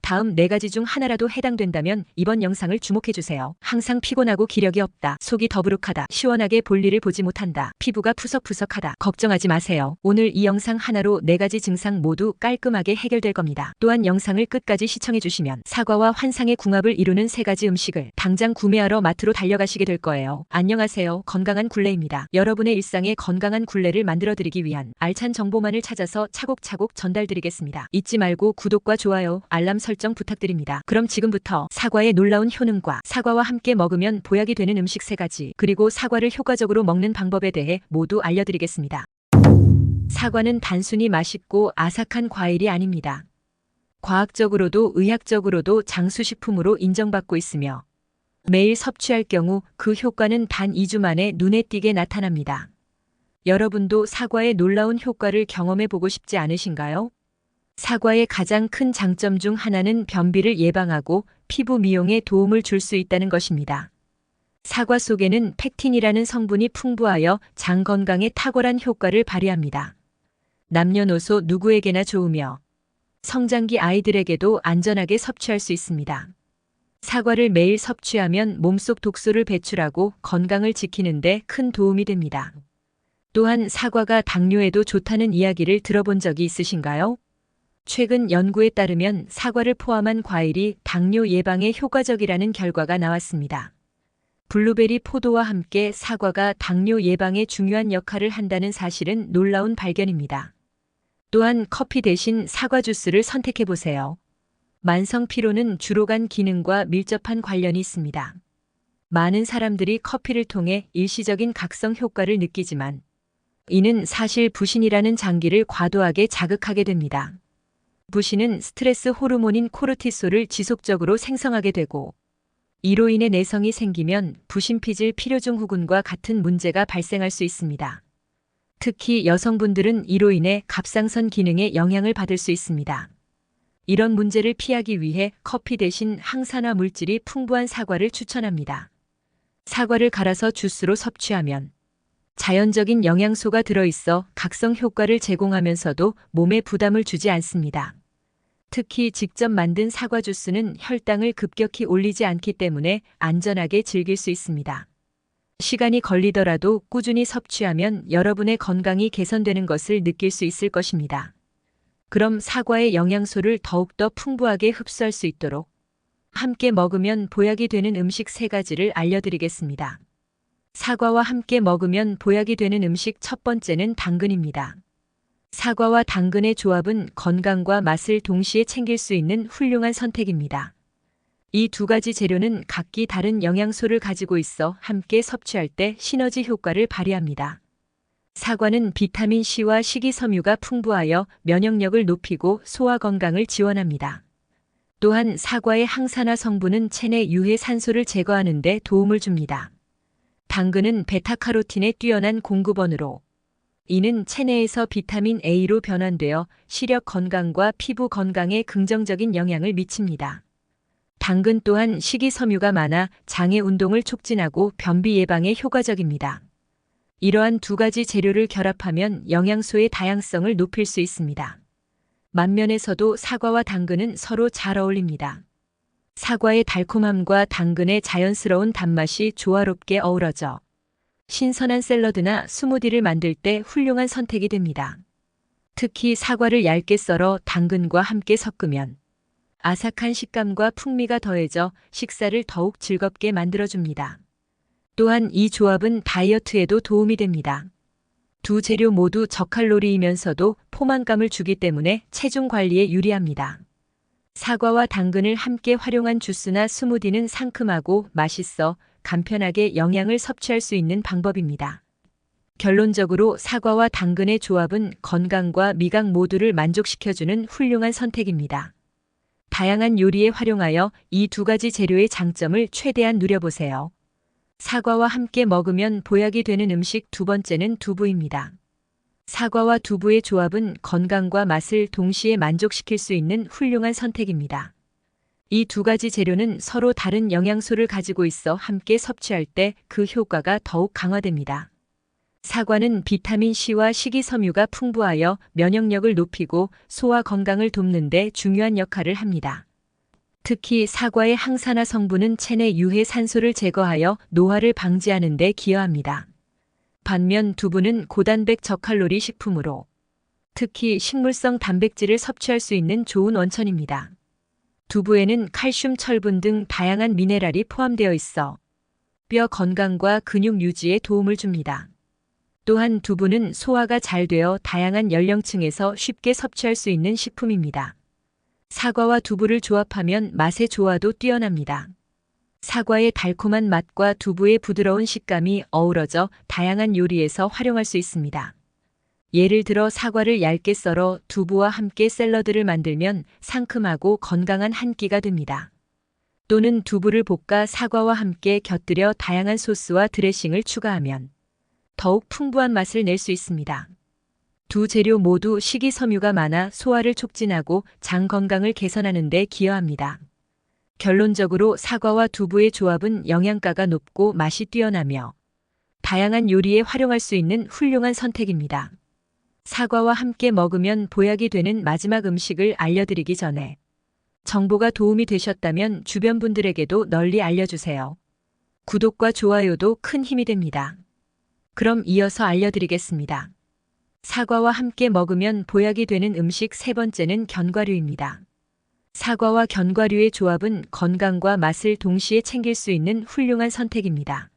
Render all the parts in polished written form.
다음 4가지 중 하나라도 해당된다면 이번 영상을 주목해주세요. 항상 피곤하고 기력이 없다. 속이 더부룩하다. 시원하게 볼일을 보지 못한다. 피부가 푸석푸석하다. 걱정하지 마세요. 오늘 이 영상 하나로 4가지 증상 모두 깔끔하게 해결될 겁니다. 또한 영상을 끝까지 시청해주시면 사과와 환상의 궁합을 이루는 3가지 음식을 당장 구매하러 마트로 달려가시게 될 거예요. 안녕하세요. 건강한 굴레입니다. 여러분의 일상에 건강한 굴레를 만들어드리기 위한 알찬 정보만을 찾아서 차곡차곡 전달드리겠습니다. 잊지 말고 구독과 좋아요, 알람 설정 부탁드립니다. 그럼 지금부터 사과의 놀라운 효능과 사과와 함께 먹으면 보약이 되는 음식 3가지, 그리고 사과를 효과적으로 먹는 방법에 대해 모두 알려드리겠습니다. 사과는 단순히 맛있고 아삭한 과일이 아닙니다. 과학적으로도 의학적으로도 장수식품으로 인정받고 있으며 매일 섭취할 경우 그 효과는 단 2주 만에 눈에 띄게 나타납니다. 여러분도 사과의 놀라운 효과를 경험해 보고 싶지 않으신가요? 사과의 가장 큰 장점 중 하나는 변비를 예방하고 피부 미용에 도움을 줄 수 있다는 것입니다. 사과 속에는 펙틴이라는 성분이 풍부하여 장 건강에 탁월한 효과를 발휘합니다. 남녀노소 누구에게나 좋으며 성장기 아이들에게도 안전하게 섭취할 수 있습니다. 사과를 매일 섭취하면 몸속 독소를 배출하고 건강을 지키는 데 큰 도움이 됩니다. 또한 사과가 당뇨에도 좋다는 이야기를 들어본 적이 있으신가요? 최근 연구에 따르면 사과를 포함한 과일이 당뇨 예방에 효과적이라는 결과가 나왔습니다. 블루베리, 포도와 함께 사과가 당뇨 예방에 중요한 역할을 한다는 사실은 놀라운 발견입니다. 또한 커피 대신 사과 주스를 선택해 보세요. 만성 피로는 주로 간 기능과 밀접한 관련이 있습니다. 많은 사람들이 커피를 통해 일시적인 각성 효과를 느끼지만 이는 사실 부신이라는 장기를 과도하게 자극하게 됩니다. 부신은 스트레스 호르몬인 코르티솔을 지속적으로 생성하게 되고 이로 인해 내성이 생기면 부신피질 필요증후군과 같은 문제가 발생할 수 있습니다. 특히 여성분들은 이로 인해 갑상선 기능에 영향을 받을 수 있습니다. 이런 문제를 피하기 위해 커피 대신 항산화 물질이 풍부한 사과를 추천합니다. 사과를 갈아서 주스로 섭취하면 자연적인 영양소가 들어있어 각성 효과를 제공하면서도 몸에 부담을 주지 않습니다. 특히 직접 만든 사과 주스는 혈당을 급격히 올리지 않기 때문에 안전하게 즐길 수 있습니다. 시간이 걸리더라도 꾸준히 섭취하면 여러분의 건강이 개선되는 것을 느낄 수 있을 것입니다. 그럼 사과의 영양소를 더욱더 풍부하게 흡수할 수 있도록 함께 먹으면 보약이 되는 음식 3가지를 알려드리겠습니다. 사과와 함께 먹으면 보약이 되는 음식 첫 번째는 당근입니다. 사과와 당근의 조합은 건강과 맛을 동시에 챙길 수 있는 훌륭한 선택입니다. 이 2가지 재료는 각기 다른 영양소를 가지고 있어 함께 섭취할 때 시너지 효과를 발휘합니다. 사과는 비타민 C와 식이섬유가 풍부하여 면역력을 높이고 소화 건강을 지원합니다. 또한 사과의 항산화 성분은 체내 유해 산소를 제거하는 데 도움을 줍니다. 당근은 베타카로틴의 뛰어난 공급원으로 이는 체내에서 비타민 A로 변환되어 시력 건강과 피부 건강에 긍정적인 영향을 미칩니다. 당근 또한 식이섬유가 많아 장의 운동을 촉진하고 변비 예방에 효과적입니다. 이러한 2가지 재료를 결합하면 영양소의 다양성을 높일 수 있습니다. 만면에서도 사과와 당근은 서로 잘 어울립니다. 사과의 달콤함과 당근의 자연스러운 단맛이 조화롭게 어우러져 신선한 샐러드나 스무디를 만들 때 훌륭한 선택이 됩니다. 특히 사과를 얇게 썰어 당근과 함께 섞으면 아삭한 식감과 풍미가 더해져 식사를 더욱 즐겁게 만들어줍니다. 또한 이 조합은 다이어트에도 도움이 됩니다. 2 재료 모두 저칼로리이면서도 포만감을 주기 때문에 체중 관리에 유리합니다. 사과와 당근을 함께 활용한 주스나 스무디는 상큼하고 맛있어 간편하게 영양을 섭취할 수 있는 방법입니다. 결론적으로 사과와 당근의 조합은 건강과 미각 모두를 만족시켜주는 훌륭한 선택입니다. 다양한 요리에 활용하여 이 2가지 재료의 장점을 최대한 누려보세요. 사과와 함께 먹으면 보약이 되는 음식 2번째는 두부입니다. 사과와 두부의 조합은 건강과 맛을 동시에 만족시킬 수 있는 훌륭한 선택입니다. 이 2가지 재료는 서로 다른 영양소를 가지고 있어 함께 섭취할 때 그 효과가 더욱 강화됩니다. 사과는 비타민 C와 식이섬유가 풍부하여 면역력을 높이고 소화 건강을 돕는 데 중요한 역할을 합니다. 특히 사과의 항산화 성분은 체내 유해 산소를 제거하여 노화를 방지하는 데 기여합니다. 반면 두부는 고단백 저칼로리 식품으로 특히 식물성 단백질을 섭취할 수 있는 좋은 원천입니다. 두부에는 칼슘, 철분 등 다양한 미네랄이 포함되어 있어 뼈 건강과 근육 유지에 도움을 줍니다. 또한 두부는 소화가 잘 되어 다양한 연령층에서 쉽게 섭취할 수 있는 식품입니다. 사과와 두부를 조합하면 맛의 조화도 뛰어납니다. 사과의 달콤한 맛과 두부의 부드러운 식감이 어우러져 다양한 요리에서 활용할 수 있습니다. 예를 들어 사과를 얇게 썰어 두부와 함께 샐러드를 만들면 상큼하고 건강한 한 끼가 됩니다. 또는 두부를 볶아 사과와 함께 곁들여 다양한 소스와 드레싱을 추가하면 더욱 풍부한 맛을 낼 수 있습니다. 두 재료 모두 식이섬유가 많아 소화를 촉진하고 장 건강을 개선하는 데 기여합니다. 결론적으로 사과와 두부의 조합은 영양가가 높고 맛이 뛰어나며 다양한 요리에 활용할 수 있는 훌륭한 선택입니다. 사과와 함께 먹으면 보약이 되는 마지막 음식을 알려드리기 전에 정보가 도움이 되셨다면 주변 분들에게도 널리 알려주세요. 구독과 좋아요도 큰 힘이 됩니다. 그럼 이어서 알려드리겠습니다. 사과와 함께 먹으면 보약이 되는 음식 세 번째는 견과류입니다. 사과와 견과류의 조합은 건강과 맛을 동시에 챙길 수 있는 훌륭한 선택입니다.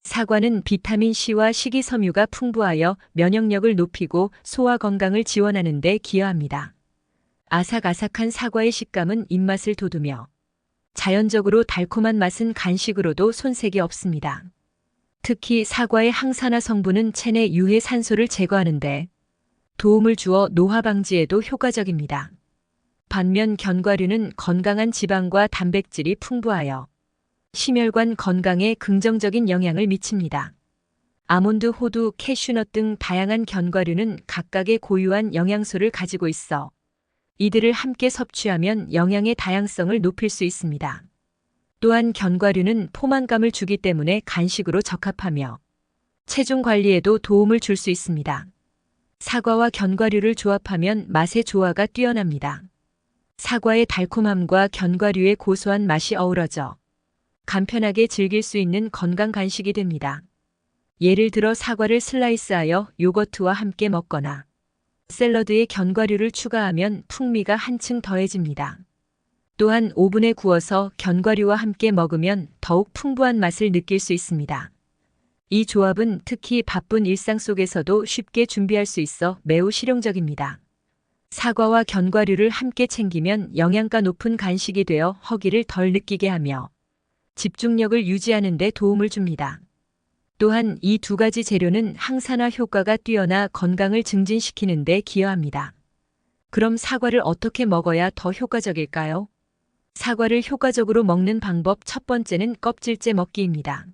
사과는 비타민C와 식이섬유가 풍부하여 면역력을 높이고 소화 건강을 지원하는 데 기여합니다. 아삭아삭한 사과의 식감은 입맛을 돋우며 자연적으로 달콤한 맛은 간식으로도 손색이 없습니다. 특히 사과의 항산화 성분은 체내 유해 산소를 제거하는 데 도움을 주어 노화 방지에도 효과적입니다. 반면 견과류는 건강한 지방과 단백질이 풍부하여 심혈관 건강에 긍정적인 영향을 미칩니다. 아몬드, 호두, 캐슈넛 등 다양한 견과류는 각각의 고유한 영양소를 가지고 있어 이들을 함께 섭취하면 영양의 다양성을 높일 수 있습니다. 또한 견과류는 포만감을 주기 때문에 간식으로 적합하며 체중 관리에도 도움을 줄 수 있습니다. 사과와 견과류를 조합하면 맛의 조화가 뛰어납니다. 사과의 달콤함과 견과류의 고소한 맛이 어우러져 간편하게 즐길 수 있는 건강 간식이 됩니다. 예를 들어 사과를 슬라이스하여 요거트와 함께 먹거나 샐러드에 견과류를 추가하면 풍미가 한층 더해집니다. 또한 오븐에 구워서 견과류와 함께 먹으면 더욱 풍부한 맛을 느낄 수 있습니다. 이 조합은 특히 바쁜 일상 속에서도 쉽게 준비할 수 있어 매우 실용적입니다. 사과와 견과류를 함께 챙기면 영양가 높은 간식이 되어 허기를 덜 느끼게 하며 집중력을 유지하는 데 도움을 줍니다. 또한 이 두 가지 재료는 항산화 효과가 뛰어나 건강을 증진시키는 데 기여합니다. 그럼 사과를 어떻게 먹어야 더 효과적일까요? 사과를 효과적으로 먹는 방법 첫 번째는 껍질째 먹기입니다.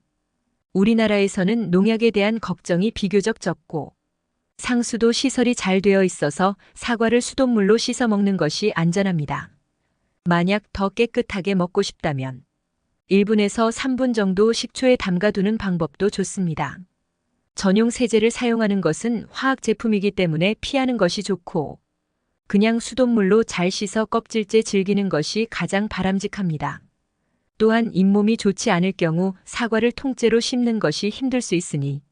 우리나라에서는 농약에 대한 걱정이 비교적 적고 상수도 시설이 잘 되어 있어서 사과를 수돗물로 씻어 먹는 것이 안전합니다. 만약 더 깨끗하게 먹고 싶다면 1분에서 3분 정도 식초에 담가두는 방법도 좋습니다. 전용 세제를 사용하는 것은 화학 제품이기 때문에 피하는 것이 좋고 그냥 수돗물로 잘 씻어 껍질째 즐기는 것이 가장 바람직합니다. 또한 잇몸이 좋지 않을 경우 사과를 통째로 씹는 것이 힘들 수 있으니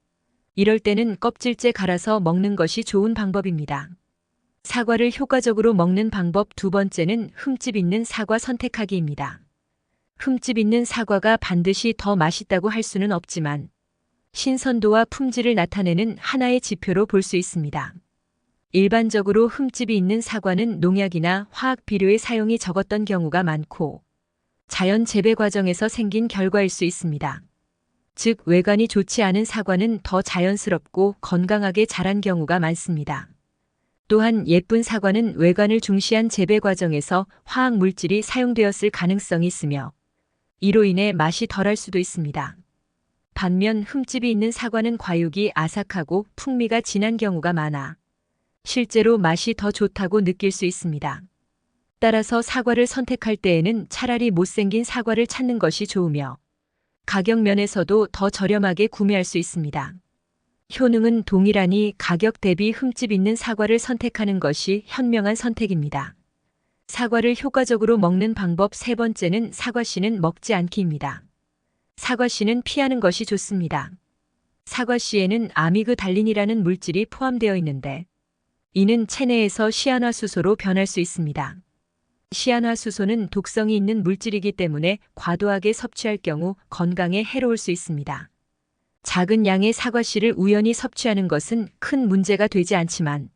이럴 때는 껍질째 갈아서 먹는 것이 좋은 방법입니다. 사과를 효과적으로 먹는 방법 두 번째는 흠집 있는 사과 선택하기입니다. 흠집 있는 사과가 반드시 더 맛있다고 할 수는 없지만 신선도와 품질을 나타내는 하나의 지표로 볼 수 있습니다. 일반적으로 흠집이 있는 사과는 농약이나 화학 비료의 사용이 적었던 경우가 많고 자연 재배 과정에서 생긴 결과일 수 있습니다. 즉 외관이 좋지 않은 사과는 더 자연스럽고 건강하게 자란 경우가 많습니다. 또한 예쁜 사과는 외관을 중시한 재배 과정에서 화학 물질이 사용되었을 가능성이 있으며 이로 인해 맛이 덜할 수도 있습니다. 반면 흠집이 있는 사과는 과육이 아삭하고 풍미가 진한 경우가 많아 실제로 맛이 더 좋다고 느낄 수 있습니다. 따라서 사과를 선택할 때에는 차라리 못생긴 사과를 찾는 것이 좋으며 가격 면에서도 더 저렴하게 구매할 수 있습니다. 효능은 동일하니 가격 대비 흠집 있는 사과를 선택하는 것이 현명한 선택입니다. 사과를 효과적으로 먹는 방법 세 번째는 사과씨는 먹지 않기입니다. 사과씨는 피하는 것이 좋습니다. 사과씨에는 아미그달린이라는 물질이 포함되어 있는데 이는 체내에서 시안화수소로 변할 수 있습니다. 시안화수소는 독성이 있는 물질이기 때문에 과도하게 섭취할 경우 건강에 해로울 수 있습니다. 작은 양의 사과씨를 우연히 섭취하는 것은 큰 문제가 되지 않지만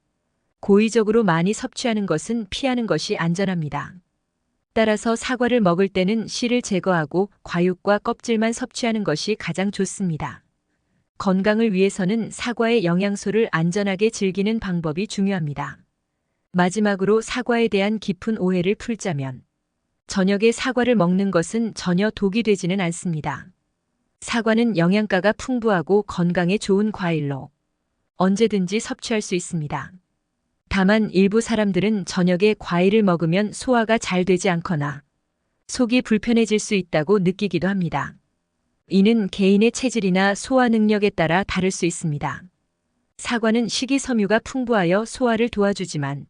고의적으로 많이 섭취하는 것은 피하는 것이 안전합니다. 따라서 사과를 먹을 때는 씨를 제거하고 과육과 껍질만 섭취하는 것이 가장 좋습니다. 건강을 위해서는 사과의 영양소를 안전하게 즐기는 방법이 중요합니다. 마지막으로 사과에 대한 깊은 오해를 풀자면 저녁에 사과를 먹는 것은 전혀 독이 되지는 않습니다. 사과는 영양가가 풍부하고 건강에 좋은 과일로 언제든지 섭취할 수 있습니다. 다만 일부 사람들은 저녁에 과일을 먹으면 소화가 잘 되지 않거나 속이 불편해질 수 있다고 느끼기도 합니다. 이는 개인의 체질이나 소화 능력에 따라 다를 수 있습니다. 사과는 식이섬유가 풍부하여 소화를 도와주지만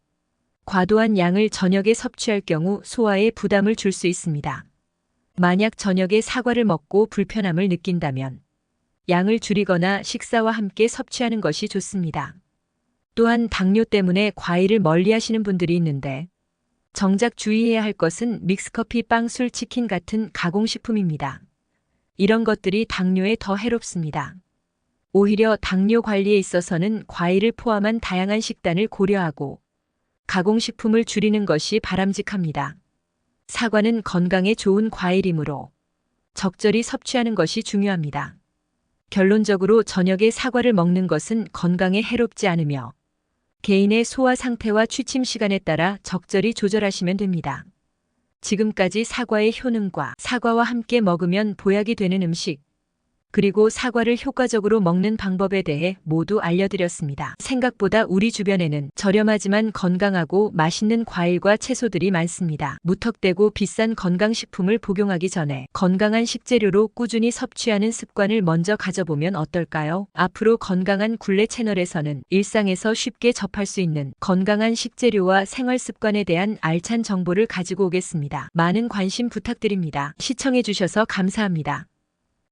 과도한 양을 저녁에 섭취할 경우 소화에 부담을 줄 수 있습니다. 만약 저녁에 사과를 먹고 불편함을 느낀다면 양을 줄이거나 식사와 함께 섭취하는 것이 좋습니다. 또한 당뇨 때문에 과일을 멀리하시는 분들이 있는데 정작 주의해야 할 것은 믹스커피, 빵, 술, 치킨 같은 가공식품입니다. 이런 것들이 당뇨에 더 해롭습니다. 오히려 당뇨 관리에 있어서는 과일을 포함한 다양한 식단을 고려하고 가공식품을 줄이는 것이 바람직합니다. 사과는 건강에 좋은 과일이므로 적절히 섭취하는 것이 중요합니다. 결론적으로 저녁에 사과를 먹는 것은 건강에 해롭지 않으며 개인의 소화 상태와 취침 시간에 따라 적절히 조절하시면 됩니다. 지금까지 사과의 효능과 사과와 함께 먹으면 보약이 되는 음식, 그리고 사과를 효과적으로 먹는 방법에 대해 모두 알려드렸습니다. 생각보다 우리 주변에는 저렴하지만 건강하고 맛있는 과일과 채소들이 많습니다. 무턱대고 비싼 건강식품을 복용하기 전에 건강한 식재료로 꾸준히 섭취하는 습관을 먼저 가져보면 어떨까요? 앞으로 건강한 굴레 채널에서는 일상에서 쉽게 접할 수 있는 건강한 식재료와 생활 습관에 대한 알찬 정보를 가지고 오겠습니다. 많은 관심 부탁드립니다. 시청해주셔서 감사합니다.